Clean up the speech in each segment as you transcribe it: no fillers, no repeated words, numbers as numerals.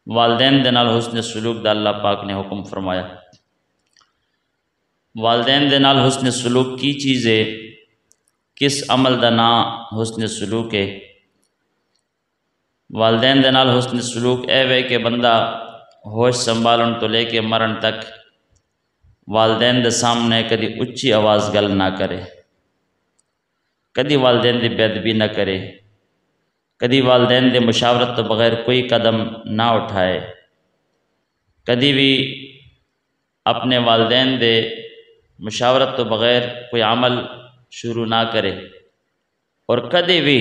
वालदैन दे नाल हुस्न सलूक दा अल्लाह पाक ने हुक्म फरमाया। वालदैन दे नाल हुस्न सलूक की चीज़ है, किस अमल दा नाम हुस्न सलूक है। वालदैन दे नाल हुस्न सलूक ए वे कि बंदा होश संभालन तो लेके मरण तक वालदैन दे सामने कदी उच्ची आवाज़ गल ना करे, कदी वालदैन की बेअदबी न करे, कदी वालदैन के मुशावरत तो बगैर कोई कदम ना उठाए, कदी भी अपने वालदैन के मुशावरत तो बगैर कोई अमल शुरू ना करे, और कदी भी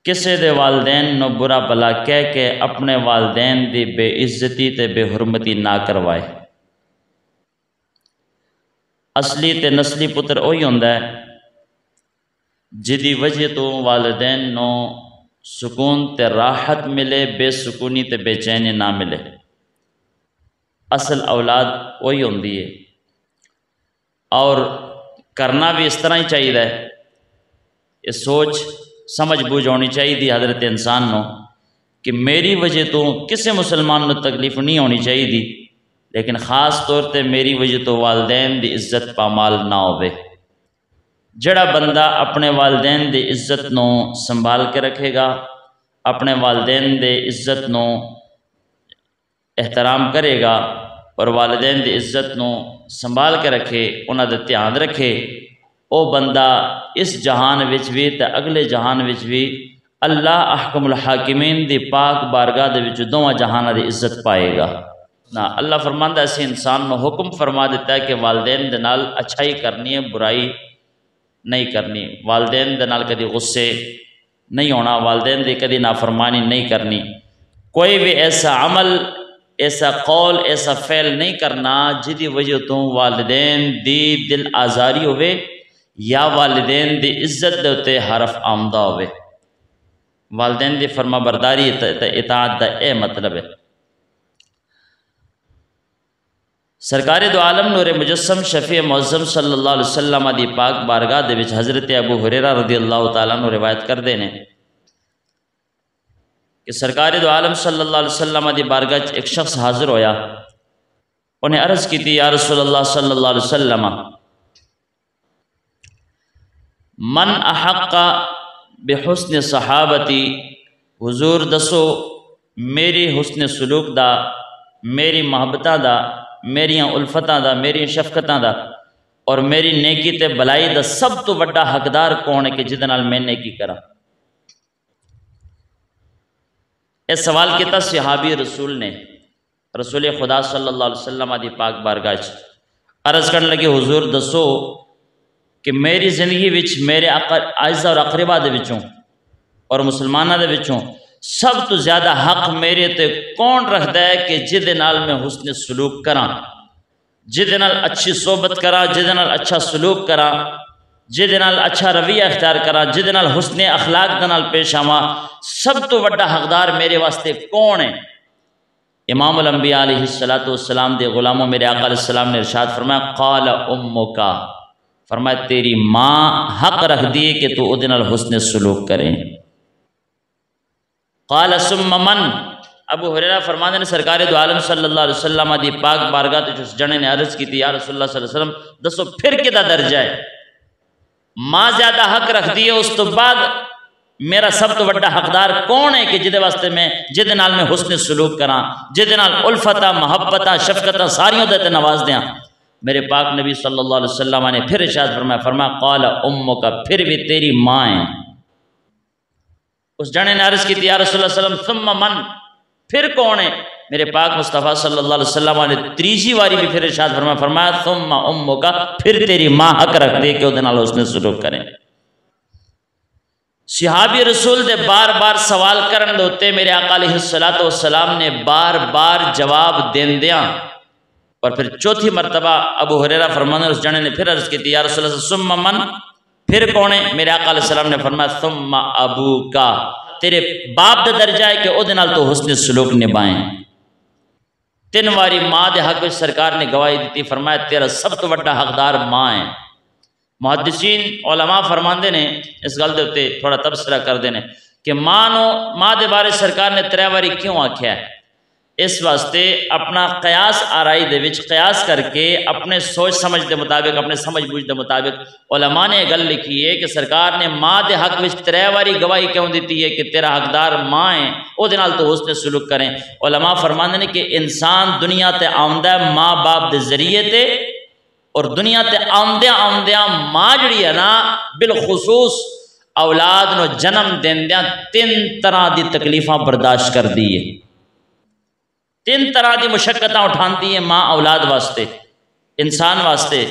किसी दे वालदैन नो बुरा भला कह के अपने वालदैन की बेइज्जती ते बेहुरमती ना करवाए। असली ते नस्ली पुत्र वही होंदा है जिदी वजह तो वालदैन नो सुकून ते राहत मिले, बेसुकूनी ते बेचैनी ना मिले। असल औलाद वही होंदी है, और करना भी इस तरह ही चाहिए। ये सोच समझ बूझ होनी चाहिए हजरत इंसान नो कि मेरी वजह तो किसी मुसलमान को तकलीफ नहीं होनी चाहिए, लेकिन ख़ास तौर पर मेरी वजह तो वालदैन की इज्जत पामाल ना होवे। जड़ा बंदा अपने वालदैन की इज्जत नो संभाल के रखेगा, अपने वालदैन की इज्जत नो एहतराम करेगा और वालदैन की इज्जत नो संभाल के रखे, उन्हां दा ध्यान रखे, वो बंदा इस जहान विच भी ते अगले जहान विच भी अल्लाह अहकमुल हाकिमीन दी पाक बारगाह दे विच दोवां जहानां दी इज्जत पाएगा ना। अल्लाह फरमांदा ऐसे इंसान को हुक्म फरमा देता है कि वालदैन दे नाल अच्छाई करनी है, बुराई नहीं करनी। वालदैन दे नाल कदी गुस्से नहीं होना, वालदैन दी कदी नाफरमानी नहीं करनी, कोई भी ऐसा अमल, ऐसा कौल, ऐसा फ़ैल नहीं करना जिदी वजह तो वालदैन दी दिल आज़ारी होवे या वालदैन दी इज्जत दे उत्ते हरफ आमदा होवे। वालदैन दी फरमा बरदारी इताअत दा ए मतलब है। सरकारी दो आलम नूर मुजस्सम शफ़ी मुअज़्ज़म सल्लल्लाहु अलैहि वसल्लम दी पाक बारगाह दे विच हज़रत अबू हुरैरा रज़ियल्लाहु तआला अन्हु रिवायत करते हैं कि सरकारी दो आलम सल्लल्लाहु अलैहि वसल्लम दी बारगाह च एक शख्स हाजिर होया। उन्हें अर्ज़ की थी, या रसूलल्लाह सल्लल्लाहु अलैहि वसल्लम, मन अहक्का बिहुस्न सहाबती, हुजूर दसो मेरी हुस्न सलूक दा, मेरी मोहब्बतां दा, मेरियां उल्फतां दा, मेरियां शफकतां दा और मेरी नेकी ते भलाई दा सब तो वड्डा हकदार कौन है कि जिहदे नाल मैं नेकी करा। यह सवाल किया सहाबी रसूल ने रसूल खुदा सल्लल्लाहु अलैहि वसल्लम दी पाक बारगाह च अर्ज़ करने लगे, हुजूर दसो कि मेरी ज़िंदगी विच मेरे आइज़ा और अकरबा दे विचों और मुसलमाना दे विचों सब तो ज़्यादा हक मेरे ते कौन रखता है कि जिहदे नाल मैं हुस्न सलूक करा, जिहदे नाल अच्छी सोहबत करा, जिहदे नाल अच्छा सलूक करा, जिहदे नाल अच्छा रवैया अख्तियार करा, जिहदे नाल हुस्न अखलाक दे नाल पेश आवां, सब तो वड्डा हकदार मेरे वास्ते कौन है। इमामुल अंबिया अलैहिस्सलातु वस्सलाम दे गुलामों मेरे आका अलैहिस्सलाम ने इरशाद फरमाया, क़ाल उम्मुका, फरमाया तेरी माँ हक रख दी कि तू उहदे नाल हुस्न सलूक करे। क़ाल सुम्मा मन, अबू हुरैरा फरमाते हैं सरकार दो आलम सल्लल्लाहु अलैहि वसल्लम दी पाक बारगाह ते जिस जने ने अर्ज़ की थी, या रसूलुल्लाह सल्लल्लाहु अलैहि वसल्लम दसो फिर किदा दर्जा है, माँ ज़्यादा हक रखती है, उस तो बाद मेरा सब तो वड्डा हकदार कौन है कि जिहदे वास्ते मैं जिहदे नाल मैं हुस्न सलूक करा, जिहदे नाल उल्फता मुहब्बत शफकत सारियों दे नवाज दियां। मेरे पाक नबी सल्लल्लाहु अलैहि वसल्लम ने फिर इरशाद फरमाया क़ाल उम्मुका, फिर भी तेरी माँ है। उस जने ने अर्ज़ की थी, या रसूलुल्लाह सल्लल्लाहु अलैहि वसल्लम सुम्मा मन, फिर कौन है। मेरे पाक मुस्तफ़ा सल्लल्लाहु अलैहि वसल्लम ने तीसरी बारी भी फिर इरशाद फरमाया सुम्मा उम्मुका, फिर तेरी माँ हक रख दे कि उहदे नाल उसने सलूक करें। सहाबी रसूल दे बार बार सवाल करन दे उत्ते मेरे आका अलैहिस्सलातु वस्सलाम ने बार बार जवाब देंदियां और फिर चौथी मरतबा अबू हुरैरा फरमाते उस जने ने फिर अर्ज़ की थी, या रसूलल्लाह सुम्मा मन, फिर कौन है। मेरे आका अलैहिस्सलाम ने फरमाया सुम्मा अबूका, तेरे बाप का दर्जा है कि उहदे नाल तो हुस्न सलूक निभाएं। तीन बारी माँ के हक में सरकार ने गवाही दी, फरमाया तेरा सब तो वड्डा हकदार माँ है। मुहद्दिसीन उलमा फरमाते ने इस गल के उत्ते थोड़ा तबसरा करते हैं कि मां दे बारे सरकार ने 3 बारी क्यों आख्या है। इस वास्ते अपना कयास आराई दे विच कयास करके अपने सोच समझ के मुताबिक अपने समझ बूझ के मुताबिक उलमा ने गल लिखी है कि सरकार ने मां के हक में 3 बारी गवाही क्यों दी है कि तेरा हकदार मां है उहदे नाल तो हुस्न सलूक करें। उलमा फरमाते हैं कि इंसान दुनिया ते आउंदा है माँ बाप के जरिए ते, और दुनिया ते आउंदियां मां जिहड़ी है ना बिलखुसूस औलाद नो जन्म देंदियां 3 तरह की तकलीफां बर्दाश्त कर दी है, 3 तरह की मुशक्कत उठाती है माँ औलाद वास्ते इंसान वास्ते।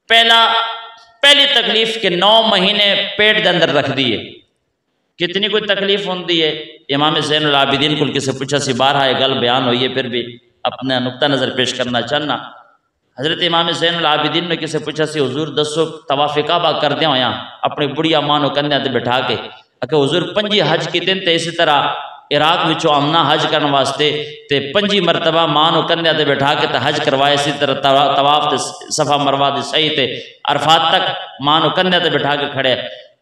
पहली तकलीफ के 9 महीने पेट के अंदर रख दी है। कितनी कोई तकलीफ होती है। इमाम ज़ैनुल आबिदीन को किसी पूछा सी 12 ये गल बयान हुई है, फिर भी अपना नुक्ता नज़र पेश करना चाहना। हज़रत इमाम ज़ैनुल आबिदीन ने किसी पूछा सी हुजूर दसो तवाफ़े काबा करदे होया अपनी बुढ़िया मां को कंधे ते बिठा के आके हुजूर 5 हज कीते ते इसी तरह इराक विचों आमना हज करने वास्ते ते 5 मरतबा मां को कंधे ते बिठा के हज करवाए। इसी तरह तवाफ ते सफ़ा मरवा दे सही ते अरफात तक मां को कंधे ते बिठा के खड़े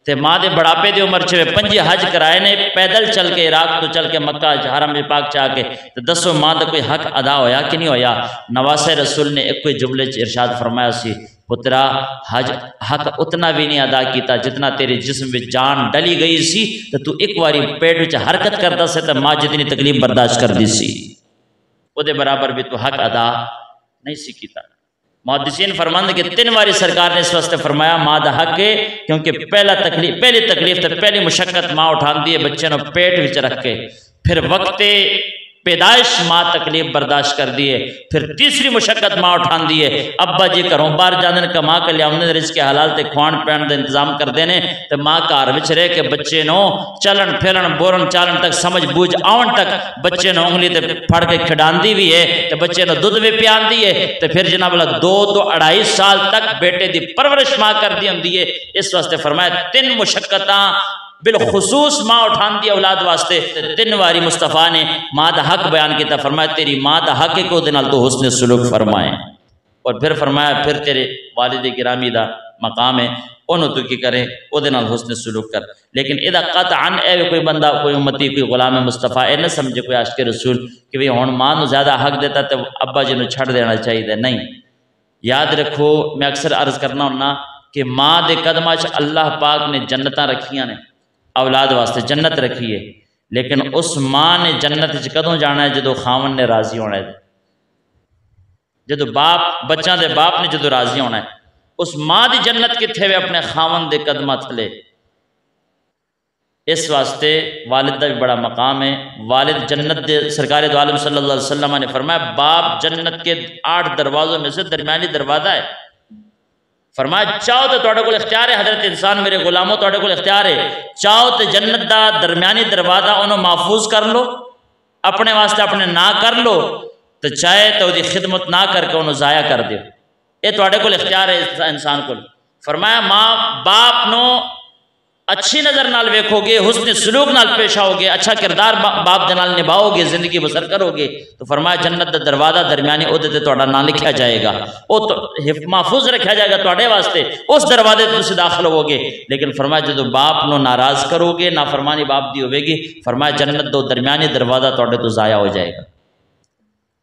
ते मां के बुढ़ापे की उम्र च 5 हज कराए ने पैदल चल के इराक तो चल के मक्का हरम पाक च आके तो दसो मां का कोई हक अदा होया कि नहीं होया। नवासे रसूल ने एक कोई जुमले इरशाद फरमाया सी पुत्रा हज हक उतना भी नहीं अदा किया जितना तेरे जिस्म में जान डली गई सी तो तू एक बारी पेट में हरकत करता से तो मां जितनी तकलीफ बर्दाश्त कर दी सी उहदे बराबर भी तू हक अदा नहीं सी कीता। मुहद्दिसीन फरमाते कि 3 बारी सरकार ने इस वास्ते फरमाया मां का हक है क्योंकि पहली तकलीफ तो पहली मुशक्कत मां उठाती है बच्चे को पेट विच रख के, फिर वक्त पैदाइश मां तकलीफ बर्दाश्त कर दी है, फिर तीसरी मुशक्कत मां उठाती है अब्बा जी घरों बाहर जाते हैं कमा के लिया रिज़्क़ के हलाल ते खुआन पैन का इंतजाम करते हैं तो मां घर विच रह के बच्चे नो चलन फिरन बोरन चालन तक समझ बूझ आवन तक बच्चे ने उंगली ते फड़ के खिडांदी भी है तो बच्चे ने दुध भी पियादी है तो फिर जनाब 2 तो 2.5 साल तक बेटे की परवरिश मां करती होंगी है। इस वास्ते फरमाया 3 मुशक्कत बिलखुसूस मां उठाती है औलाद वास्ते। 3 बारी मुस्तफ़ा ने मां का हक बयान किया फरमाया तेरी मां का हक है कि तो हुस्न सलूक फरमाए, और फिर फरमाया फिर तेरे वालिद गिरामी का मकाम है उन्होंने तू की करे वो हुस्न सलूक कर। लेकिन इदा कतअन ए कोई बंदा कोई उम्मती कोई गुलाम मुस्तफ़ा ए न समझे कोई आशिक़ रसूल कि भाई हुण मां को ज़्यादा हक देता तो अब्बा जी को छड़ देना चाहिए। नहीं, याद रखो मैं अक्सर अर्ज करना हुन्ना कि मां के कदमां च अल्लाह पाक ने जन्नतां रखियां ने औलाद वास्ते जन्नत रखी है, लेकिन उस मां ने जन्नत कदों जाना है जो खावन ने राजी होना है, जो बाप बच्चा के बाप ने जो राजी होना है। उस मां की जन्नत कित्थे वे अपने खावन के कदमां थले। इस वास्ते वालिद का भी बड़ा मकाम है। वालिद जन्नत के सरकार दो आलम सल्लल्लाहु अलैहि वसल्लम ने फरमाया बाप जन्नत के 8 दरवाज़ों में से दरमियानी दरवाज़ा है। फरमाया चाहो तो तुहाडे कोल इख्तियार है हजरत इंसान मेरे गुलामों तुहाडे कोल इख्तियार है, चाहो तो जन्नत का दरमियानी दरवाज़ा उन्होंने महफूज कर लो अपने वास्ते अपने ना कर लो, तो चाहे तो उसकी खिदमत ना करके उन्होंने ज़ाया कर दो, ये तुहाडे कोल इख्तियार है इंसान को। फरमाया माँ बाप नो अच्छी नज़र नाल वेखोगे हुस्न सलूक नाल पेश आओगे अच्छा किरदार बाप दे नाल निभाओगे ज़िंदगी बसर करोगे तो फरमाया जन्नत का दरवाज़ा दरमियानी उहदे ते तुहाडा नाम लिखा जाएगा, वो तो महफूज रखा जाएगा तुहाडे वास्ते, उस दरवाजे से तुसीं दाखिल होवोगे। लेकिन फरमाया जो बाप नो नाराज़ करोगे नाफरमानी बाप दी होगी फरमाया जन्नत दो दरमियानी दरवाज़ा तुहाडे तो ज़ाया हो जाएगा।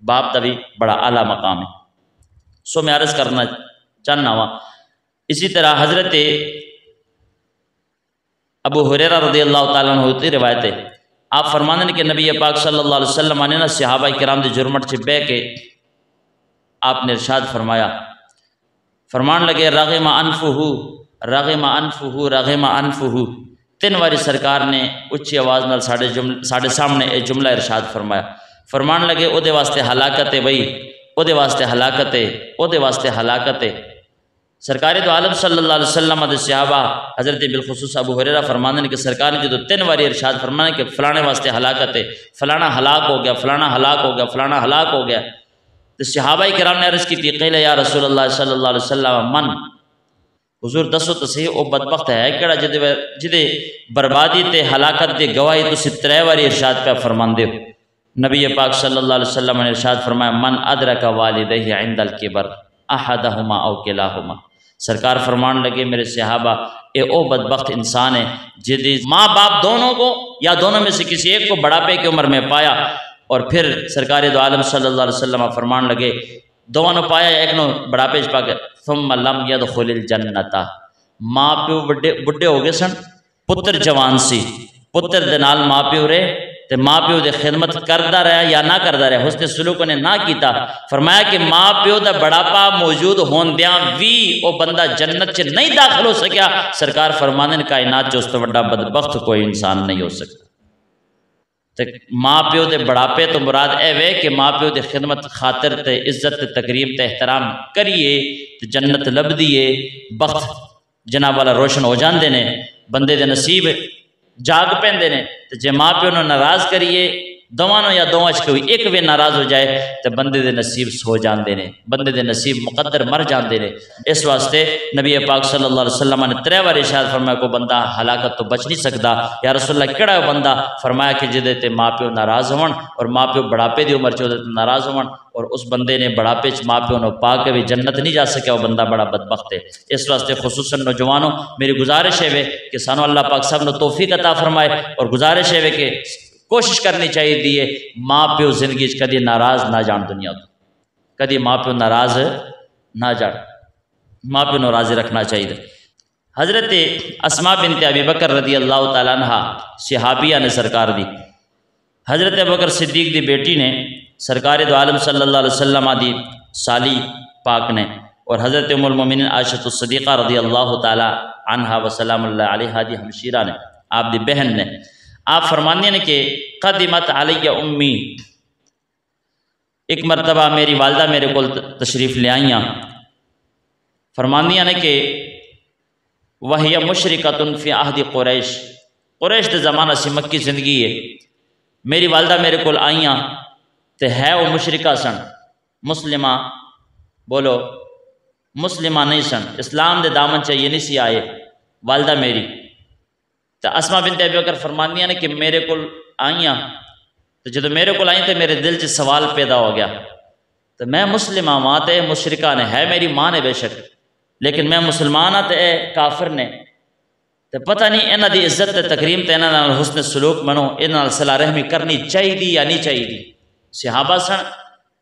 बाप का भी बड़ा आला मकाम है। सो मैं अर्ज़ करना चाहना वा। इसी तरह हज़रत अबू हुरैरा रज़ियल्लाहु ताला अन्हु की रिवायत है, आप फरमाते कि नबी पाक सल्लल्लाहु अलैहि वसल्लम ने ना सहाबा किराम के जुर्मट से बह के आपने इरशाद फरमाया, फरमान लगे रग़िमा अनफुहु रग़िमा अनफुहु रग़िमा अनफुहु। 3 बारी सरकार ने उच्ची आवाज़ नाल साढ़े सामने ये जुमला इरशाद फरमाया। फरमान लगे उहदे वास्ते हलाकत है बई, उहदे वास्ते हलाकत है, उहदे वास्ते हलाकत है। सरकारी दो आलम सल्लल्लाहु अलैहि वसल्लम के सहाबा हज़रत बिलखुसूस अबू हुरैरा फरमाते कि सरकार ने जो 3 बारी इरशाद फरमाया कि फलाने वास्ते हलाकत है, फलाना हलाक हो गया, फलाना हलाक हो गया, फलाना हलाक हो गया, तो सहाबा किराम ने अर्ज़ की थी क़ील या रसूलल्लाह सल्लल्लाहु अलैहि वसल्लम मन, हुजूर दसो तो सही वो बदबख्त है किहड़ा जिदे बर्बादी ते हलाकत की गवाही तुसीं 3 बारी इरशाद पे फरमांदे हो। नबी पाक सल्लल्लाहु अलैहि वसल्लम ने इरशाद फरमाया मन अदरका वालिदैहि इंदल किबर अहदहुमा औ किलाहुमा। सरकार फरमान लगे मेरे सहाबा ये ओ बदबख्त इंसान है जिदी माँ बाप दोनों को या दोनों में से किसी एक को बुढ़ापे की उम्र में पाया। और फिर सरकार दो आलम सल्लल्लाहु अलैहि वसल्लम फरमान लगे दोवां ने पाया एक नो बुढ़ापे च पाके थुम्मा लम यदखुलिल जन्नता। माँ प्यो बुढ़े हो गए सन, पुत्र जवान सी, पुत्र दे नाल माँ प्यो रहे ते माँ प्यो की खिदमत करता रहा या ना करता रहा, हुस्न सलूक ने ना किया। फरमाया कि माँ प्यो का बुढ़ापा मौजूद होंदिया भी वो बंदा जन्नत च नहीं दाखिल हो सकिया। सरकार फरमाने कायनात च उस तो बड़ा बदबख्त कोई इंसान नहीं हो सकता। तो माँ प्यो के बुढ़ापे तो मुराद ए वे कि माँ प्यो की खिदमत खातिर ते इज्जत तकरीम ते एहतराम करिए तो जन्नत लभदी है, बख्त जनाब वाला रोशन हो जाते हैं, बंदे दे नसीब जाग पेंदे ने। तो जे माँ प्यो ने नाराज़ करिए दोवां या दोवां च कोई एक भी नाराज़ हो जाए तो बंदे दे नसीब सो जाते हैं, बंदे दे नसीब मुकद्दर मर जाते हैं। इस वास्ते नबी पाक सल्लल्लाहु अलैहि वसल्लम ने 3 बार इरशाद फरमाया को बंदा हलाकत तो बच नहीं सकता। या रसूलल्लाह केड़ा बंदा? फरमाया कि जिदे ते माँ प्यो नाराज़ होवन और माँ प्यो बुढ़ापे की उम्र च नाराज़ होवन और उस बंदे ने बुढ़ापे च माँ प्यो ने पा के भी जन्नत नहीं जा सकिया, वह बंदा बड़ा बदबख्त है। इस वास्ते खुसूसन नौजवानों मेरी गुजारिश है कि सानू अल्लाह पाक सब ने तौफीक अता फरमाए और गुजारिश है कि कोशिश करनी चाहिए माँ प्यो जिंदगी कभी नाराज़ ना जान, दुनिया तो कभी माँ प्यो नाराज़ ना जान, माँ प्यो को राज़ी रखना चाहिए। हज़रत अस्मा बिनत अबी बकर रदी अल्लाह तआला अन्हा सहाबिया ने सरकार दी, हज़रत अबू बकर सिद्दीक दी बेटी ने सरकार दो आलम सल्लल्लाहु अलैहि वसल्लम दी साली पाक ने और हज़रत उम्मुल मोमिनीन आयशा सिद्दीक़ा रदी अल्लाह तआला अन्हा व सलामुल्लाह अलैहा दी हमशीरा ने आप दी बहन ने आप फरमाने ने कि क़दिमत अलैया उम्मी, एक मरतबा मेरी वालदा मेरे को तशरीफ़ ले आईयां। फरमानिया ने कि वहिया मुशरिकतुन फ़ी अहदी कुरैश, कुरैश के ज़माना से मक्की ज़िंदगी है। मेरी वालदा मेरे को आईयां तो है वो मुशरिका सन, मुस्लिमा बोलो मुस्लिमा नहीं सन, इस्लाम के दामन च ये नहीं सी आए वालदा मेरी। तो अस्मा बिनत अबी बकर फरमानिया ने कि मेरे को आईयां तो जो मेरे को आई तो मेरे दिल च सवाल पैदा हो गया, तो मैं मुस्लिम हाँ तो मुशरिका ने है मेरी माँ ने बेशक, लेकिन मैं मुसलमान हाँ तो काफिर ने, तो पता नहीं इन्हां दी इज्जत ते तकरीम तो इन्हां नाल हुस्न सलूक मनो इन्हां नाल सलाह रहमी करनी चाहिए या नहीं चाहिए। सहाबा सन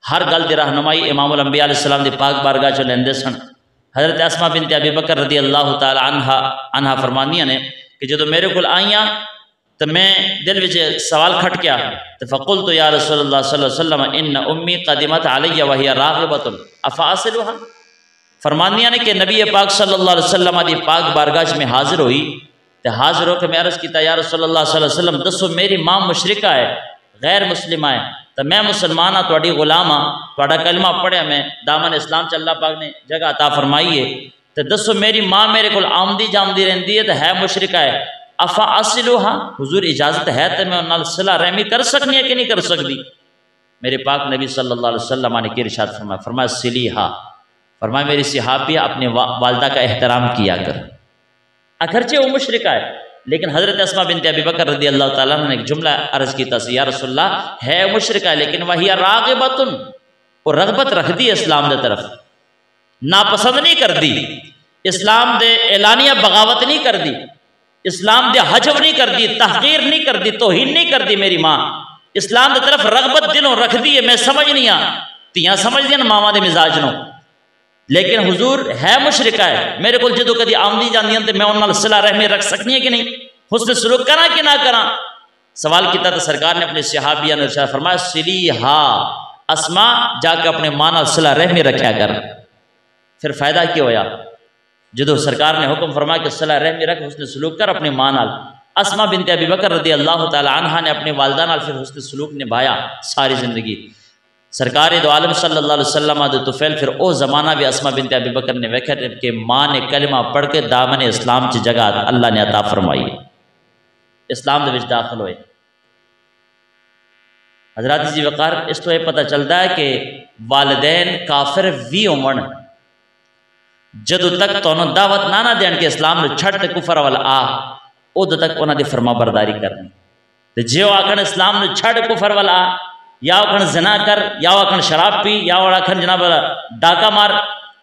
हर गल की रहनुमाई इमामुल अंबिया अलैहिस्सलाम दी पाक बारगाह चो लेंदे सन। हज़रत अस्मा बिनत अबी बकर रदी अल्लाह तआला अन्हा फरमानिया ने कि जो मेरे को आईयां तो मैं दिल में सवाल खट गया, तो फ़कुल तो या रसूलल्लाह सल्लल्लाहु अलैहि वसल्लम इन्न उम्मी क़दिमत अलैया वहिया राग़िबतुन अफ़असिलुहा। फरमानिया ने कि नबी पाक सल्लल्लाहु अलैहि वसल्लम दी पाक बारगाह में हाजिर हुई तो हाजिर होकर मैं अर्ज़ किया या रसूलल्लाह सल्लल्लाहु अलैहि वसल्लम दसो मेरी माँ मुशरिका है गैर मुस्लिमा है तो मैं मुसलमान हाँ तुहाडी गुलाम हाँ, तुहाडा कलमा पढ़िया मैं दामन इस्लाम च अल्लाह पाक ने जगह अता फरमाई है, तो दसो मेरी माँ मेरे को आमदी जामदी रहती है तो है मुशरिका है, अफा असिलुहा हुजूर इजाज़त है तो मैं उन्हां सिला रहमी कर सकनी है कि नहीं कर सकती। मेरे पाक नबी सल्लल्लाहु अलैहि वसल्लम ने इरशाद फरमाया, फरमाया सिलीहा, फरमाया मेरी सहाबिया अपने वालदा का एहतराम किया कर, अगरचे वो मुशरिका है। लेकिन हज़रत अस्मा बिनत अबी बकर रदी अल्लाह तआला ने एक जुमला अर्ज़ किया या रसूलल्लाह है मुशरिका है लेकिन वही राग़िबतुन, और रगबत रखती है इस्लाम की तरफ, नापसंद नहीं करती, इस्लाम दे एलानिया बगावत नहीं करती, इस्लाम दे हजब नहीं करती, तहकीर नहीं करती, तौहीन नहीं करती। मेरी माँ इस्लाम की तरफ रगबत दिलों रखती है। मैं समझ नहीं आ तियां समझ दियां मावां दे मिजाज नो, लेकिन हुजूर है मुशरिका है, मेरे को जो कभी आमदी जांदियां तो मैं उन्हां सिला रहमी रख सकनी है कि नहीं, हुस्न सलूक करा कि ना करा। सवाल किया तो सरकार ने अपने सहाबिया ने इरशाद फरमाया सिलीहा, अस्मा जाके अपने मां नाल सिला रहमी रखा कर। फिर फायदा क्या होया, जो सरकार ने हुक्म फरमाया कि सिला रहमी रख, हुस्न सलूक कर अपने मां नाल। अस्मा बिनत अबी बकर रदी अल्लाह तआला अन्हा ने अपने वालदा नाल फिर हुस्न सलूक निभाया सारी जिंदगी। सरकार दो आलम सल्लल्लाहु अलैहि वसल्लम दे तुफैल फिर ओ ज़माना भी अस्मा बिनत अबी बकर ने वेखा कि माँ ने कलिमा पढ़ के दामन इस्लाम की जगह अल्लाह ने अता फरमाई, इस्लाम दे विच दाखिल होए। हज़रात जी वकार इस तो यह पता चलता है कि वालिदैन काफिर भी होवन जदों तक तुहानूं दावत ना देन कि इस्लाम नूं छड्ड ते कुफर वाल आ, उदों तक उन्हां दी फरमाबरदारी करनी। ते जे वो आखण इस्लाम नूं छड्ड कुफर वाल आ, या आखण ज़िना कर, या आखण शराब पी, या आखण जनाब डाका मार,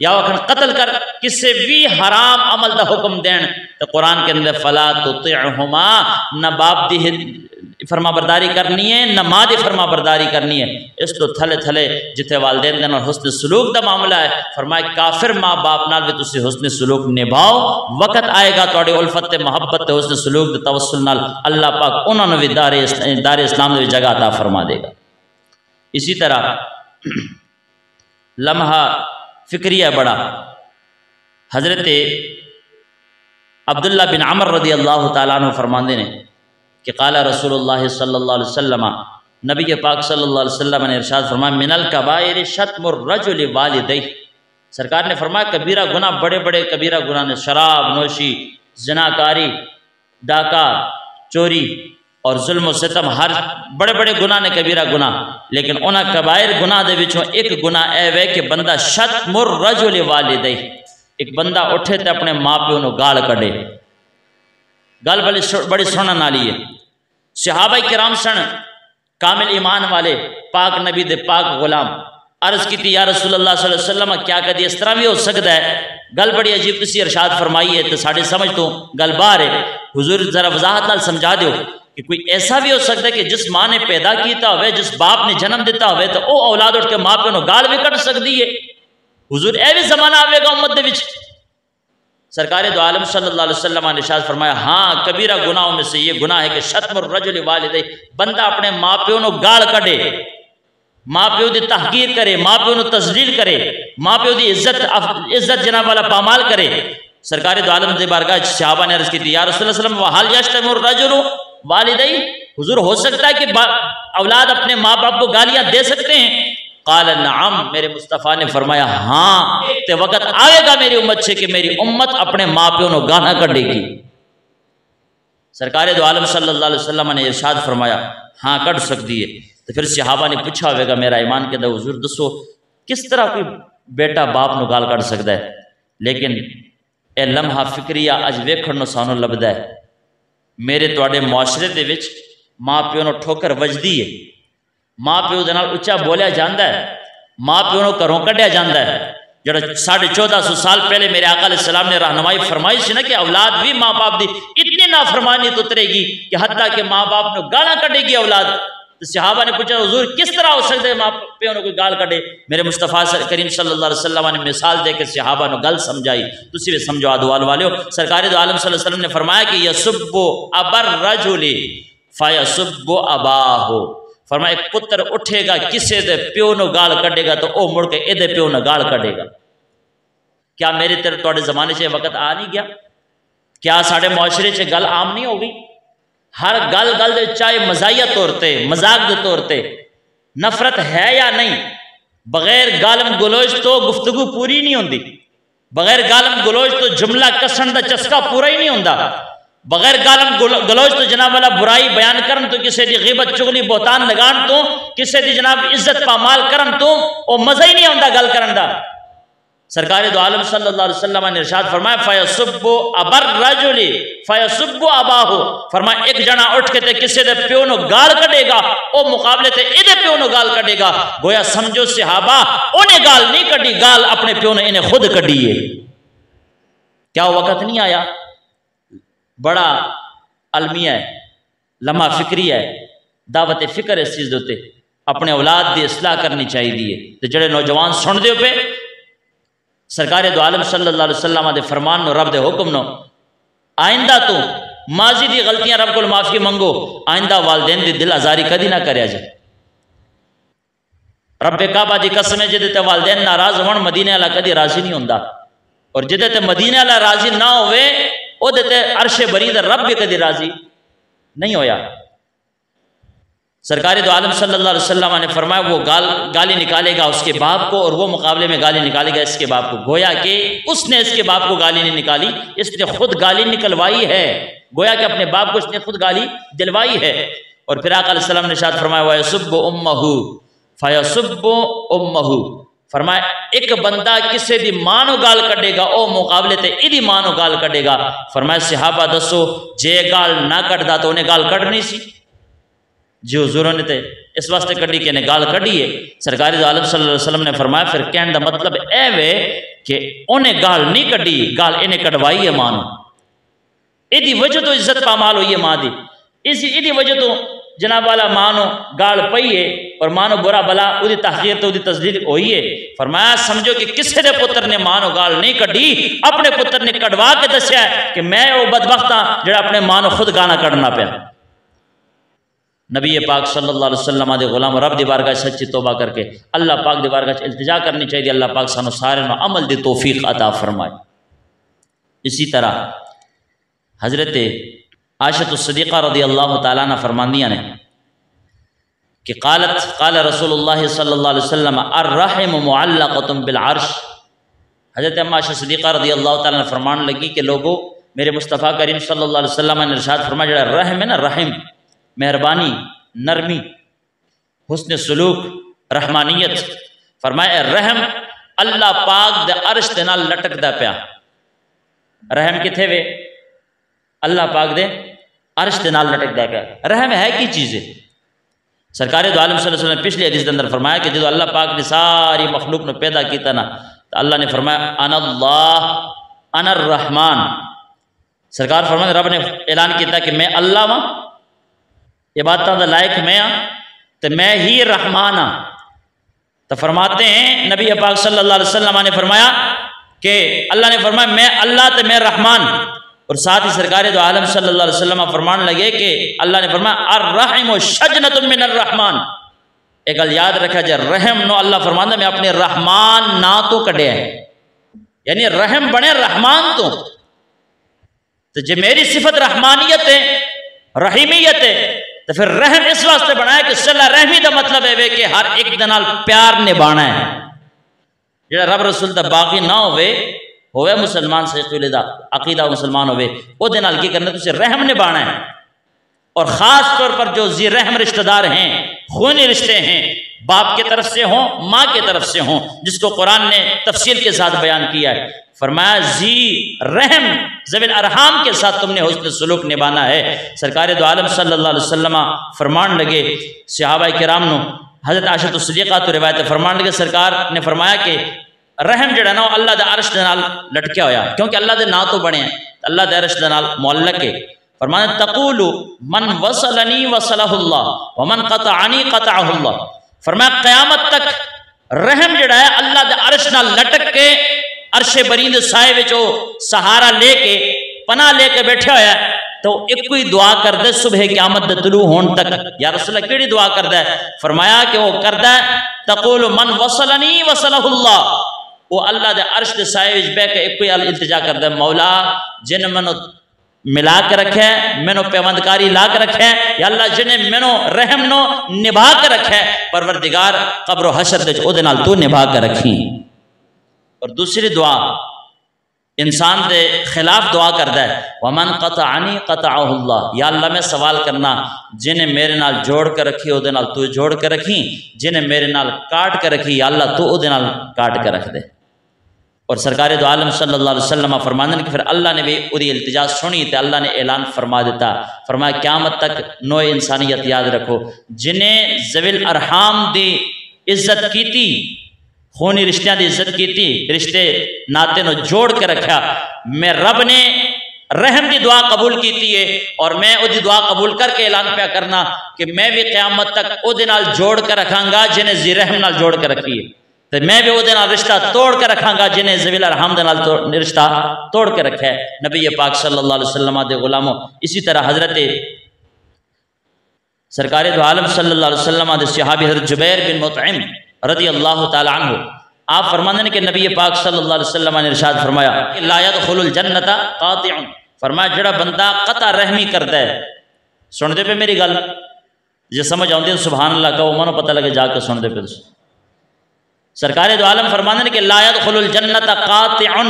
या वखन कत्ल कर, किसी भी हराम अमल का हुक्म देन तो कुरान के अंदर फला तुतिअहुमा, न बाप दी फरमा बरदारी करनी है न माँ की फरमा बरदारी करनी है। इस तो थले थले जिथे वालदेन दे नाल हुस्न सलूक का मामला है, फरमाए काफिर माँ बाप नाल भी तुसी हुस्न सलूक निभाओ। वक्त आएगा तुहाडी उल्फत ते मोहब्बत ते हुस्न सलूक दे तवस्सुल नाल अल्लाह पाक उन्होंने भी दारे इस्लाम में जगह अता फरमा देगा। इसी तरह लम्हा फिक्रिया बड़ा, हजरत अब्दुल्ला बिन अमर रदी अल्लाह तआला अन्हु फरमाते ने कि काला रसूलुल्लाह सल्लल्लाहु अलैहि वसल्लम, नबी के पाक सल्लल्लाहु अलैहि वसल्लम ने इरशाद फरमाया मिनल कबाइर शत्मुर रजुल वालिदैहि, सरकार ने फरमाया कबीरा गुनाह, बड़े बड़े कबीरा गुनाह ने शराब नोशी, जनाकारी, डाका, चोरी और जुल्म सितम, हर बड़े बड़े गुनाह ने कबीरा गुनाह, लेकिन उन्हें कबायर गुनाह दे विचों एक गुनाह ए वे कि बंदा शत्मुर रजुल वालिदैहि, एक बंदा उठे तो अपने माँ प्यो को गाल कढ़े। गल बड़ी सुनने वाली है। सहाबा किराम सन कामिल ईमान वाले, पाक नबी दे पाक गुलाम, अर्ज की या रसूलुल्लाह सल्लल्लाहु अलैहि वसल्लम क्या कभी इस तरह भी हो सकता है? गल बड़ी अजीब तुसी इरशाद फरमाई है तो साढ़े समझ तो गल बाहर है। हुजूर जरा वजाहत नाल समझा दो कि कोई ऐसा भी हो सकता है कि जिस माँ ने पैदा किया हो, जिस बाप ने जन्म दिता हो, तो वह औलाद उठ के माँ प्यो गाल भी कट सकती है। हुजूर ए भी जमाना आवेगा उम्मत दे विच। सरकार दो आलम सल्लल्लाहु अलैहि वसल्लम ने इरशाद फरमाया हाँ कबीरा गुनाहों में से ये गुनाह है कि शत्मुर रजुल वालिदैहि, बंदा अपने माँ प्यो को गाल कढ़े, माँ प्यो की तहकीर करे, माँ प्यो को तजलील करे, माँ प्यो की इज्जत जनाब वाला पामाल करे। सरकार दो आलम की बारगाह सहाबा ने अर्ज की या रसूलुल्लाह सल्लल्लाहु अलैहि वसल्लम वहल यश्तमुर रजुल वालिदैहि, हुजूर हो सकता है कि औलाद अपने माँ बाप को गालियां दे सकते हैं? काल नअम, मेरे मुस्तफ़ा ने फरमाया हाँ, ते वक़्त आएगा मेरी उम्मत से कि मेरी उम्मत अपने माँ प्यो को गाना कढ़ेगी। सरकार दो आलम सल्लल्लाहु अलैहि वसल्लम ने इरशाद फरमाया हाँ कढ़ सकती है। तो फिर सहाबा ने पूछा होगा मेरा ईमान के अंदर हुजूर दसो किस तरह कोई बेटा बाप को गाल कढ़ सकता है? लेकिन यह लम्हा फिक्रिया अज वेखण नूं सानूं लभदा है। मेरे तुहाडे मुआशरे दे विच माँ प्यो को ठोकर वजदी है, माँ प्यो दे नाल उच्चा बोलिया जाता है, माँ प्यो को घरों कढ़िया जाता है। जो 1450 साल पहले मेरे आका अलैहिस्सलाम ने रहनुमाई फरमाई सी ना कि औलाद भी माँ बाप की इतनी नाफरमानी तो उतरेगी कि हत्ता के माँ बाप को गाला कढ़ेगी औलाद। तो सहाबा ने पूछा हुजूर किस तरह हो सकता है माँ प्यो कोई गाल कढ़े? मेरे मुस्तफ़ा करीम सल्लल्लाहु अलैहि वसल्लम ने मिसाल देकर सहाबा ने गल समझाई। तुसी भी समझो आदवाल वाले हो। सरकार दो आलम सल्लल्लाहु अलैहि वसल्लम ने फरमाया कि यसुब्बु अबर रजुली फयसुब्बु अबाहु, फरमाया एक पुत्र उठेगा किसी दे प्यो नो गाल कढ़ेगा तो वह मुड़ के एदे प्यो न गाल कढ़ेगा। क्या मेरे तेरे तुहाडे जमाने से वक्त आ नहीं गया? क्या साढ़े मुआशरे से गल आम नहीं हो गई? हर गल गल चाहे मजाहिया तौर पर मजाक के तौर पर नफरत है या नहीं, बगैर गालम गलोच तो गुफ्तगू पूरी नहीं होती, बगैर गालम गलोच तो जुमला कसन का चस्का पूरा ही नहीं होता, बगैर गालम गलोच तो जनाब वाला बुराई बयान करन तो किसी की गिबत चुगली बोतान लगान तो किसी की जनाब इज्जत पामाल करन तो वह मजा ही नहीं आता गल करन दा। सरकार दो आलम सल्लल्लाहु अलैहि वसल्लम ने इरशाद फरमाया फयसुब्बु अबर रजुली फयसुब्बु अबाहु, फरमाया एक जना उठ के ते किसी दे प्यो नो गाल कढ़ेगा ओ मुकाबले ते इदे प्यो नो गाल कढ़ेगा। गोया समझो सहाबा उन्हें गाल नहीं कढ़ी, गाल अपने प्यो ने इन्हें खुद कढ़ी है। क्या वक्त नहीं आया? बड़ा अलमिया है, लम्हा फिक्री है, दावत फिक्र इस चीज़ उत्ते अपने औलाद की इसलाह करनी चाहिए। तो जेडे नौजवान सुनते हो पे सरकार दो आलम सल्लल्लाहु अलैहि वसल्लम दे फरमान नो, रब दे हुक्म नो, आइंदा तो माजी दी गलतियां रब को माफी मंगो, आइंदा वालदेन दी दिल आजारी कदी ना करया जाए। रब काबा दी कसम है जिदे ते वालदेन नाराज होण मदीने वाला कदी राजी नहीं होंदा, और जिदे ते मदीने वाला राजी ना होवे ओदे ते अर्शे बरी दा रब भी कदी राजी नहीं होया। सरकार दो आलम सल्लल्लाहु अलैहि वसल्लम ने फरमाया वो गाली निकालेगा उसके बाप को और वो मुकाबले में गाली निकालेगा इसके बाप को। गोया कि उसने इसके बाप को गाली नहीं निकाली, इसने खुद गाली निकलवाई है। गोया कि अपने बाप को इसने खुद गाली दिलवाई है। और फिर आका अलैहि सलाम ने इरशाद फरमाया वयसुब्बु उम्महु फयसुब्बु उम्महु, फरमाया एक बंदा किसी दी मां नो गाल कढ़ेगा ओ मुकाबले ते इदी मां नो गाल कढ़ेगा। फरमाया सहाबा दसो जे गाल ना कढ़दा तो उन्हें गाल कढ़नी सी? जी हुजूरों ने तो इस वास्ते कढ़ी कि गाल कढ़ी है। सरकारी दो आलम सल्लल्लाहु अलैहि वसल्लम ने फरमाया फिर कहने का मतलब ए वे कि उन्हें गाल नहीं कड्डी, गाल इन्हें कटवाई है मां नूं। इहदी वजह तो इज्जत पामाल हुई है मां की। इहदी वजह तो जनाब वाला मां नूं गाल पई है और मां नूं बुरा भला उहदी तहकीर तो उहदी तजलील हुई है। फरमाया समझो कि किसी दे पुत्र ने मां नूं गाल नहीं कड्डी, अपने पुत्र ने कटवा के दस्या कि मैं वो बदबख्त हाँ जिहड़ा अपने मां नूं खुद गाना कढ़ना पिया। नबी पाक सल्लल्लाहु अलैहि वसल्लम दे गुलाम रब दी बारगाह सच्ची तौबा करके अल्लाह पाक दी बारगाह इल्तिजा करनी चाहिए। अल्लाह पाक सानू सारे नूं अमल दी तौफीक अता फरमाए। इसी तरह हजरत आयशा सिद्दीक़ा रज़ियल्लाहु तआला अन्हा फरमांदियां ने कि क़ाल रसूलुल्लाह सल्लल्लाहु अलैहि वसल्लम अर्रहिम मुअल्लक़तुन बिल अर्श। हजरत अम्मा आयशा सिद्दीक़ा रज़ियल्लाहु तआला फरमान लगी कि लोगों, मेरे मुस्तफ़ा करीम सल्लल्लाहु अलैहि वसल्लम ने इरशाद फरमाया जो रहम है ना, रहम मेहरबानी, नरमी, हुस्न सलूक, रहमानियत, फरमाया रहम अल्लाह पाक दे अर्श दे नाल लटकदा पिया। रहम किथे वे? अल्लाह पाक दे अर्श दे नाल लटकदा पिया। रहम है की चीज़ है? सरकार दो आलम सल्लल्लाहु अलैहि वसल्लम पिछले हदीस के अंदर फरमाया कि जो अल्लाह पाक ने सारी मखलूक ने पैदा किया ना, तो अल्लाह ने फरमाया अनल्लाह अनर रहमान। सरकार फरमाते रब ने ऐलान किया कि मैं अल्लाह वां, इबादत का लायक मैं हाँ, तो मैं ही रहमान हाँ। तो फरमाते हैं नबी पाक सल्लल्लाहु अलैहि वसल्लम ने फरमाया कि अल्लाह ने फरमाया मैं अल्लाह तो मैं रहमान। और साथ ही सरकार दो आलम सल्लल्लाहु अलैहि वसल्लम फरमान लगे कि अल्लाह ने फरमाया अर्रहिमु शजनतुम मिनर रहमान। एक गल याद रखा जाए, रहम नो अल्लाह फरमांदा मैं अपने रहमान ना तो कढ़िया है, यानी रहम बने रहमान तो जे मेरी सिफत रहमानियत है, रहीमियत है, तो फिर रहम इस वास्ते बनाया कि सला रहमी का मतलब है कि हर एक दे नाल प्यार निभाना है। जिहड़ा रब रसूल दा बागी ना होवे मुसलमान से अकीदा मुसलमान होवे ओदे नाल की करना, तुझे रहम निभाना है। और ख़ास तौर पर जो जी रहम रिश्तेदार हैं, खूनी रिश्ते हैं, बाप की तरफ से हों, माँ की तरफ से हों, जिसको कुरान ने तफसील के साथ बयान किया है। फरमाया जी रहम ज़विल अरहाम के साथ तुमने हुस्न सलूक निभाना है। सरकार दो आलम सल्लल्लाहु अलैहि वसल्लम फरमान लगे सहाबा किराम नो, हज़रत आयशा सिद्दीक़ा तो रिवायत फरमान लगे सरकार ने फरमाया कि रहम जड़ा ना अल्लाह दे अर्श दे नाल लटकिया होया, क्योंकि अल्लाह दे नां तो बने हैं, अल्लाह दे अर्श दे नाल मुअल्लक है। फरमाया तक़ूलु मन वसलनी वसलहुल्लाह व मन क़तअनी क़तअहुल्लाह। फरमाया क़यामत तक रहम जड़ा है अल्लाह दे अर्श नाल लटक के अर्शे बरींद साए विच सहारा लेके पना लेके बैठा होया, तो एक ही दुआ कर दे सुबह क़यामत दे तुलू होने तक। या रसूल अल्लाह केड़ी दुआ करदा है? फरमाया कि वो करदा है तक़ूलु मन वसलनी वसलहुल्लाह, वो अल्लाह दे अर्श दे साए विच बैठ के एक ही इल्तिजा करदा है, मौला जिन मैनू मिला के रखे, मैनू पैवंदकारी ला के रखे, या अल्लाह जिन्हें मैनू रहम नो निभा के रखे, परवरदिगार कब्र हशर दे ओदे नाल तू निभा के रखी। और दूसरी दुआ इंसान के खिलाफ दुआ करता है, वमन क़तअनी क़तअहुल्लाह, या अल्लाह मैं सवाल करना जिन्हें मेरे नाल जोड़ कर रखी ओदे नाल तू जोड़ कर रखी, जिन्हें मेरे नाल काट कर रखी या अल्लाह तू ओदे नाल काट कर रख दे। और सरकार दो आलम सल्लल्लाहु अलैहि वसल्लम फरमाते हैं कि फिर अल्लाह ने भी उदी इल्तिजा सुनी तो अल्लाह ने ऐलान फरमा दिता, फरमाया क़यामत तक नो इंसानियत याद रखो जिन्हें ज़विल अरहाम दी इज्जत की, खूनी रिश्तियां की इज्जत की, रिश्ते नाते नो जोड़ के रखा, मैं रब ने रहम की दुआ कबूल की है और मैं उदी दुआ कबूल करके ऐलान पे करना कि मैं भी क़यामत तक उहदे नाल जोड़ कर रखांगा जिन्हें जी रहम नाल जोड़ कर रखी है, तो मैं भी उहदे नाल रिश्ता तोड़ के रखांगा जिन्हें ज़विल अरहम दे नाल रिश्ता तोड़ के रखा है। नबी पाक सल्लल्लाहु अलैहि वसल्लम दे गुलामों, इसी तरह हजरत सरकार दो आलम सल्लल्लाहु अलैहि वसल्लम दे सहाबी हज़रत जुबैर बिन मुतइम रज़ियल्लाहु ताला अन्हु आप फरमाते हैं कि नबी पाक सल्लल्लाहु अलैहि वसल्लम ने इरशाद फरमाया ला यदखुलुल जन्नता क़ातिउन, फरमाया जड़ा बंदा कता रहमी करता है, सुनते पे मेरी गल जे समझ आती है सुभान अल्लाह का, मनो पता लगे जाके सुनते पे। सरकार दो आलम फरमाते हैं कि ला यदखुलुल जन्नता क़ातिउन,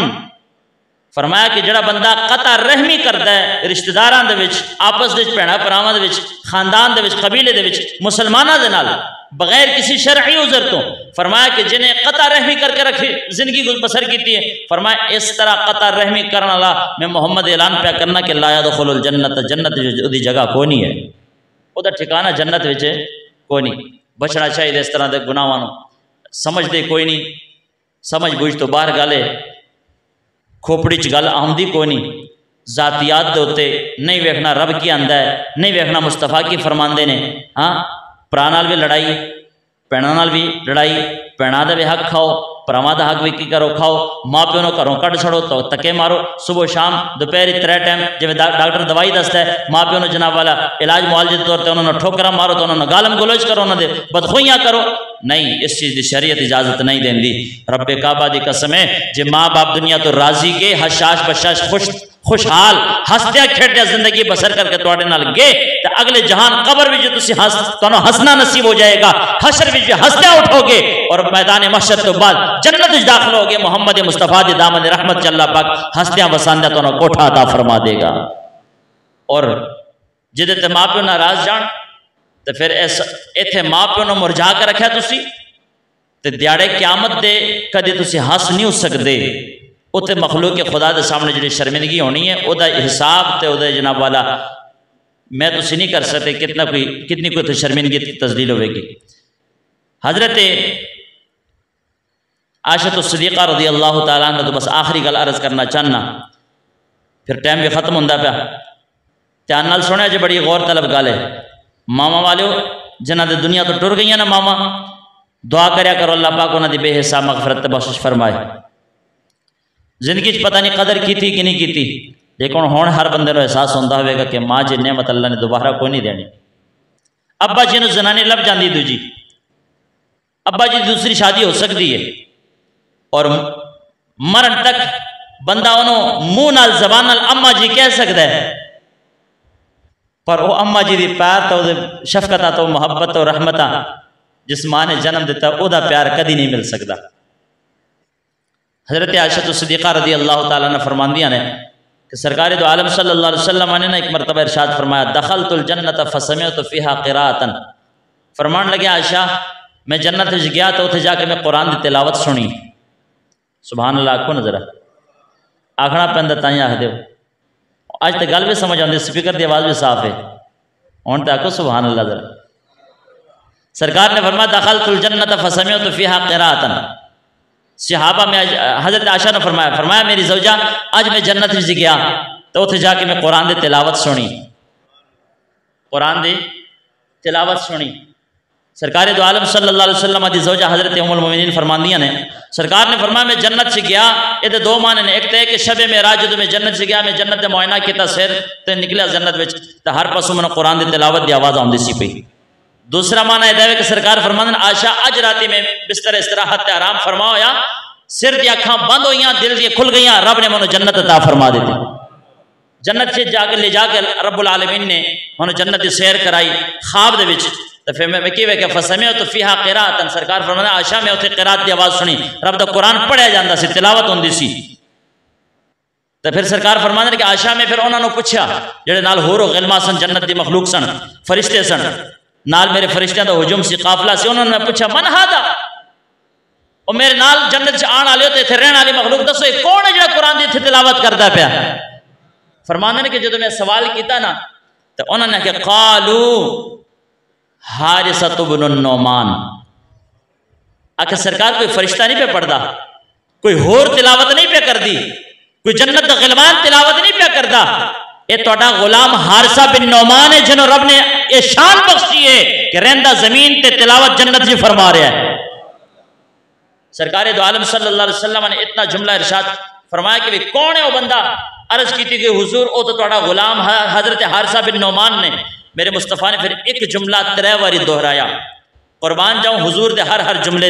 फरमाया कि जड़ा बंदा कता रहमी करता है रिश्तेदारां दे विच, आपस दे भैणा भरावां दे विच, खानदान दे विच, कबीले दे विच, मुसलमानां दे नाल बगैर किसी शरई उज़र तो, फरमाया कि जिन्हें कता रहमी करके रखी जिंदगी बसर की है, फरमाया इस तरह कता रहमी करने वाला मैं मोहम्मद ऐलान पे करना कि ला यदखुलुल जन्नत, जन्नत उहदी जगह कोई नहीं है, उहदा ठिकाना जन्नत विच कोई नहीं। बचना चाहिए इस तरह के गुनाहां नूं, समझते कोई नहीं समझ बुझ तो बाहर गल है, खोपड़ी च गल आउंदी कोई नहीं। जातियात के उत्ते नहीं वेखना रब की आंदा है, नहीं वेखना मुस्तफा की फरमाते ने। हाँ, भरा नाल भी लड़ाई, भैणों नाल भी लड़ाई, भैणों का भी हक खाओ, भरावां का हक भी की करो खाओ, माँ प्यो घरों कढ़ छड़ो तो तके मारो, सुबह शाम दोपहरी 3 टाइम जिवें डॉक्टर दवाई दसदा है, माँ प्यो जनाब वाला इलाज मुआलजे के तौर पर उन्होंने ठोकरा मारो, तो उन्होंने गालम गलोच करो, उन्होंने बदखोइयां करो। नहीं, इस चीज़ की शरीयत इजाजत नहीं देंदी। रब्बे काबा दी कसम है, जे माँ बाप दुनिया तो राजी के हशाश बशाश खुशहाल हसद्या खेड्या जिंदगी बसर करके तुहाडे नाल गए तो अगले जहान कबर में जो तुसी हंसना नसीब हो जाएगा, हशर में भी हंसद्या उठोगे और मैदान महशर तो बाद जन्नत में दाखिल होगे। मोहम्मद मुस्तफा दी दामन रहमत च अल्लाह पाक हंसद्या वसांद्या तुहानू कोठा अता फरमा देगा। और जिदे ते माँ प्यो नाराज जान तो फिर इत्थे माँ प्यो ने मुरझा के रखा तुसी ते दिहाड़े क्यामत दे कदे तुसी हंस नहीं हो सकते। उत्थे मखलूक के खुदा के सामने जी शर्मिंदगी होनी है, वह हिसाब तो वह जनाब वाला मैं तुसी नहीं कर सकते। कितनी कोई शर्मिंदगी तस्दील होगी। हजरत आयशा सिद्दीक़ा रज़ी अल्लाह तआला अन्हा, तो बस आखिरी गल अर्ज करना चाहना, फिर टाइम भी खत्म होंदा पिया। ध्यान नाल सुनिया जी, बड़ी गौर तलब गल है। मामा वाले जिन्हां दे दुनिया तो टुर गई ना मामा, दुआ करया करो अल्लाह पाक उन्हां दी बेहिसाब मगफरत बख्शिश फरमाए। जिंदगी पता नहीं कदर की थी कि नहीं की थी, लेकिन हुण हर बंदे को एहसास होंदा होगा कि माँ जी नेमत अल्लाह ने दोबारा कोई नहीं देनी। अब्बा जी ने जनानी लभ जाती दूजी, अब्बा जी दूसरी शादी हो सकती है और मरण तक बंदा उन्होंने मुंह नाल जबान नाल अम्मा जी कह सकता है, पर वो अम्मा जी की प्यार तो शफकत तो मुहब्बत और रहमत जिस माँ ने जन्म दिता वह प्यार कभी नहीं मिल सकता। हजरत आयशा सिद्दीक़ा रज़ी अल्लाह तआला अन्हा फरमांदियां ने कि सरकार दो आलम सल्लल्लाहु अलैहि वसल्लम ने ना एक मरतबा इरशाद फरमाया, दखलतुल जन्नत फसमिअतु फीहा क़िराअतन। फरमान लगे आयशा मैं जन्नत में गया तो उसे जाके मैं कुरान की तिलावत सुनी। सुभान अल्लाह आखो न जरा, आखना पैंदा ताई आख दो। अज तो गल भी समझ आती, स्पीकर की आवाज़ भी साफ है, हुण तो आखो सुभान अल्लाह जरा। सरकार ने फरमाया दखलतुल जन्नत फसमिअतु फीहा क़िराअतन। सहाबा में हजरत आयशा ने फरमाया मेरी ज़ौजा आज मैं जन्नत में गया तो उसे जाके मैं कुरान की तिलावत सुनी, कुरान की तिलावत सुनी। सरकार दो आलम सल्लल्लाहु अलैहि वसल्लम दी ज़ौजा हजरत उम्मुल मोमिनीन फरमांदियां ने, सरकार ने फरमाया मैं जन्नत से गया, ये दो माने ने। एक तो है कि शबे मेराज जो मैं जन्नत से गया, मैं जन्नत का मुआयना किया, सिर ते निकलिया जन्नत में तो हर पासों मैंने कुरान की तिलावत की आवाज़ आती सी पई। दूसरा माना यह है कि सरकार फरमांदे आयशा अज राती में बिस्तर इस्तराहत आराम फरमा होया, सिर दी अखां बंद हुई, दिल दी खुल गई, रब ने मैंने जन्नत अता फरमा दी। जन्नत से जाके ले जाके रब्बुल आलमीन ने मैंने जन्नत की सैर कराई ख्वाब दे विच। तो फिर मैं कि वेख्या फसमिअतु फीहा क़िराअतन। सरकार फरमांदे आयशा मैं उत्थे क़िराअत की आवाज़ सुनी, रब दा कुरान पढ़िया जाता सी, तिलावत होंदी सी। तो फिर सरकार फरमांदे कि आयशा में फिर उन्होंने पूछा जेड़े नाल होर गिलमा सन, जन्नत की मखलूक सन, फरिश्ते सन, नाल मेरे फरिश्तियां का हुजुम सी, काफिला सी। उन्होंने पूछा मन हादा, और मेरे नाल जन्नत च आने वाले इत्थे रहने वाली मखलूक दसो कौन है जो कुरान की इत्थे तिलावत करता पाया। फरमांदे ने कि जो मैं सवाल किया ना तो उन्होंने कहा कालू हारिसतु बिन नौमान। आखिर सरकार कोई फरिश्ता नहीं पे पढ़ता, कोई होर तिलावत नहीं पे करती, कोई जन्नत का गिलमान तिलावत नहीं पे करता, ये तोड़ा गुलाम हारिसा बिन नौमान है जिन्हों रब ने ये शान बख्शी है कि रहंदा जमीन ते तिलावत जन्नत जी फरमा रहा है। सरकार दो आलम सल्लल्लाहु अलैहि वसल्लम ने इतना जुमला इरशाद फरमाया कि कौन है वो बंदा। अर्ज की थी कि हुजूर वो तो तोड़ा गुलाम हजरत हारिसा बिन नौमान ने। मेरे मुस्तफ़ा ने फिर एक जुमला 3 बारी दोहराया, कुर्बान जाऊं हुजूर दे हर जुमले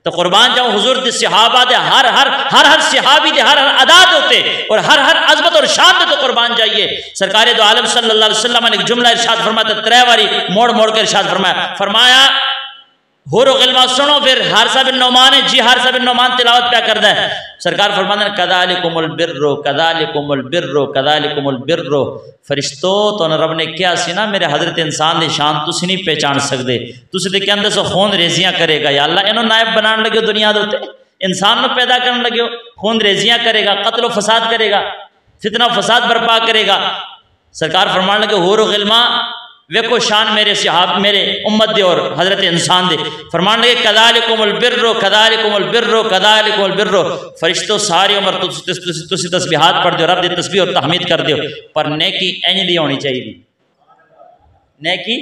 तो कुर्बान जाऊं हुजूर दे सहाबा दे हर सहाबी दे हर अदात होते और हर अजमत और शान दे तो कुर्बान जाइए। सरकार दो आलम सल्लल्लाहु अलैहि वसल्लम ने एक जुमला इरशाद फरमाया तो 3 बारी मोड़ मोड़ कर इरशाद फरमाया होरो गिलमा सुनो। फिर हारिसा बिन नौमान है जी, हारिसा बिन नौमान तिलावत क्या करता है। सरकार फरमाते हैं कदालिकुमुल बिर्रु कदालिकुमुल बिर्रु कदालिकुमुल बिर्रु। फरिश्तो तो रब ने क्या सी ना मेरे हजरत इंसान की शान तुसी नहीं पहचान सकते, तुसी तो कहते सो खून रेजियां करेगा या अल्लाह इन्हों नायब बनाने लगे दुनिया के उत्ते, इंसान को पैदा करने लगे, खून रेजियां करेगा, कत्लो फसाद करेगा, फितना फसाद बर्पा करेगा। सरकार फरमान लगे होरो गिलमा वेखो शान मेरे सहाब मेरे उम्मत दे और हजरत इंसान दे। फरमान लगे कदालिकुमुल बिर्रो कदालिकुमुल बिर्रो कदालिकुमुल बिर्रो। फरिश्तों सारी उम्र तुसी तस्बीहात पढ़ दो, रब दी तस्बीह और तहमीद कर दो, पर नेकी इंज दी होनी चाहिए। नेकी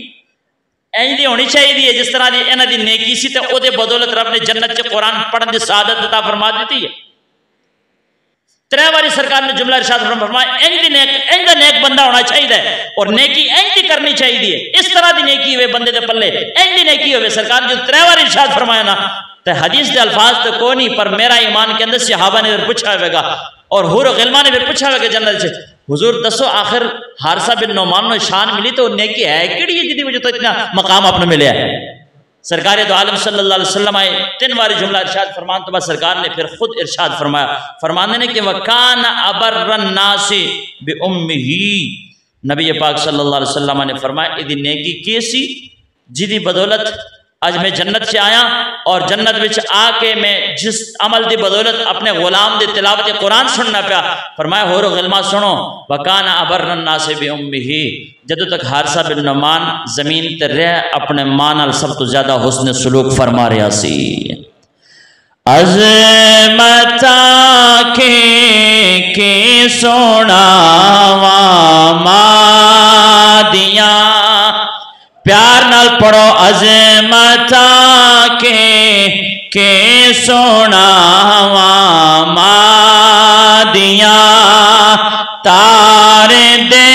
इंज दी होनी चाहिए जिस तरह की इन्हां दी नेकी सी, ते ओदे बदौलत रब ने जन्नत च कुरान पढ़न दी सादत अता फरमा दी है। 3 बारी सरकार ने जुमला इरशाद फरमाया इंज दा नेक बंदा होना चाहिए और नेकी इंज दी करनी चाहिए। इस तरह की नेकी हुए बंदे दे पल्ले, इंज दी नेकी हुए। सरकार जो 3 बार इरशाद फरमाया ना, तो हदीस के अल्फाज तो कोई नहीं, पर मेरा ईमान के अंदर सहाबा ने फिर पूछा होगा और हुर गिल्मा ने फिर पूछा होगा जन्नत से, हुजूर दसो आखिर हारिसा बिन नौमान को शान मिली तो नेकी है किहड़ी है जिहदी वजह तो इतना मकाम आपने मिले है। सरकार दो आलम सल्लल्लाहु अलैहि वसल्लम आए, 3 बारी जुमला इरशाद फरमान तो बाद सरकार ने फिर खुद इरशाद फरमाया। फरमाने ने कि वकान अबर्रन नासी बि उम्मिही। नबी पाक सल्लल्लाहु अलैहि वसल्लम ने फरमाया इदी नेकी कैसी जिदी बदौलत आज मैं जन्नत से आया और जन्नत विच आके मैं जिस अमल की बदौलत अपने गुलाम दी तिलावत कुरान सुनना पाया। फरमाया होरो गिल्मा सुनो, वकान अबर्रन नासी बि उम्मिही। जदों तक हारिसा बिन नौमान जमीन ते रह अपने मां नाल सब तो ज्यादा हुस्न सलूक फरमा रहा सी। अज़मता के सोनावा मादिया, प्यार नाल पढ़ो अज़मता के सोनावा मादिया, तारे दे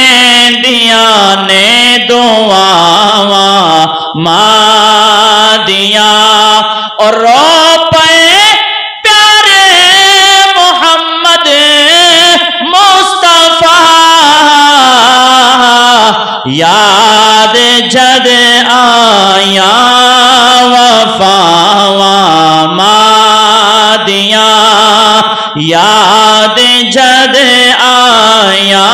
दिया ने दुआवा मादिया, और रो पे प्यारे मोहम्मद मुस्तफा, याद जद आया वफावा मादिया, याद जद आया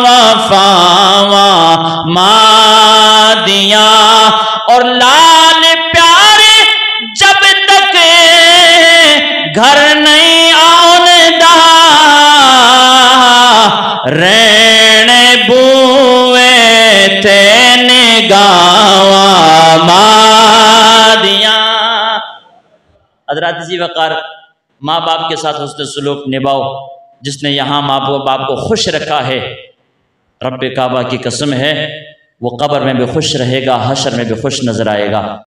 वफावा मादिया, और लाल प्यारे जब तक घर नहीं आउंदा, रहने बुए ते निगावा मादिया। हज़रात जी वक़ार, माँ बाप के साथ हुस्न सलूक निभाओ। जिसने यहाँ माँ बाप को खुश रखा है, रब्बे काबा की कसम है वो कब्र में भी खुश रहेगा, हशर में भी खुश नजर आएगा।